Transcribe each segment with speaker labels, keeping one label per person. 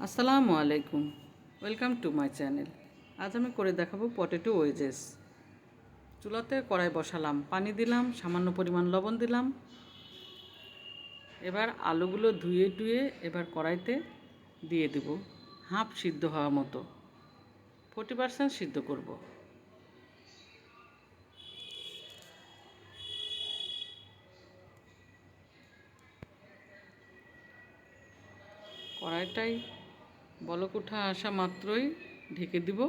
Speaker 1: আসসালামু আলাইকুম, welcome to my channel. আজ আমি করে দেখাবো পটেটো ওয়েজেস। চুলাতে কড়াই বসালাম, পানি দিলাম, সামান্য পরিমাণ লবণ দিলাম। এবার আলুগুলো ধুয়ে টুয়ে এবার কড়াইতে দিয়ে দেব, হাফ সিদ্ধ হওয়া মতো, 40% সিদ্ধ করব। কড়াইটাই বলক ওঠা আসা মাত্রই ঢেকে দিব।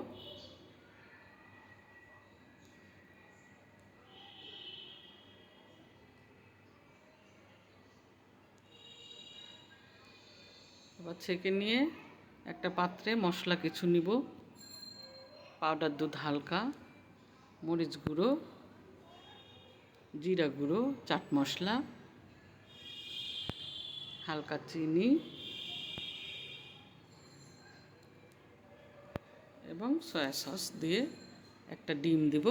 Speaker 1: এবার ছেঁকে নিয়ে একটা পাত্রে মশলা কিছু নিব। পাউডার দুধ হালকা, মরিচ গুঁড়ো, জিরা গুঁড়ো, চাট মশলা, হালকা চিনি এবং সয়া সস দিয়ে একটা ডিম দিব।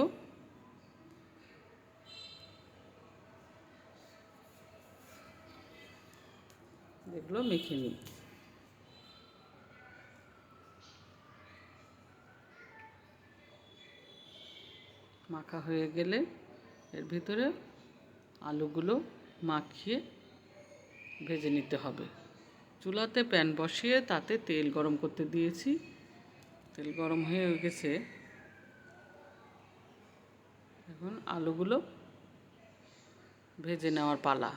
Speaker 1: এগুলো মেখে নিই। মাখা হয়ে গেলে এর ভিতরে আলুগুলো মাখিয়ে ভেজে নিতে হবে। চুলাতে প্যান বসিয়ে তাতে তেল গরম করতে দিয়েছি। তেল গরম হয়ে গেছে, এখন আলুগুলো ভেজে নেওয়ার পালা।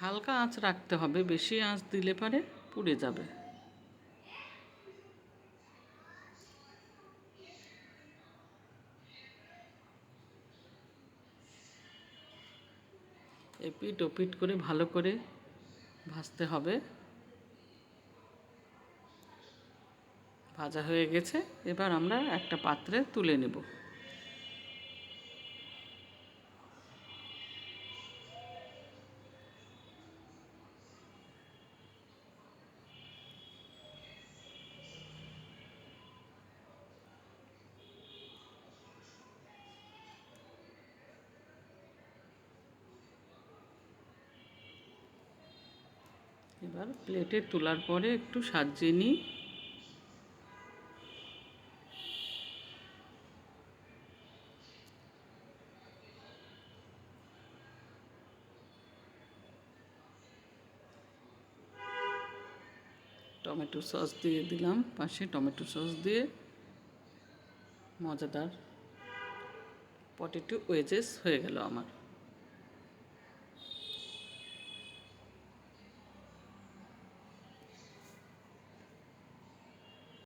Speaker 1: হালকা আঁচ রাখতে হবে, বেশি আঁচ দিলে পারে পুড়ে যাবে। এপিট ওপিট করে ভালো করে ভাজতে হবে। ভাজা হয়ে গেছে, এবার আমরা একটা পাত্রে তুলে নেব। এবার প্লেটে তোলার পরে একটু সাজিয়ে নিই। টমেটো সস দিয়ে দিলাম, পাশে টমেটো সস দিয়ে মজাদার পটেটো ওয়েজেস হয়ে গেল আমার।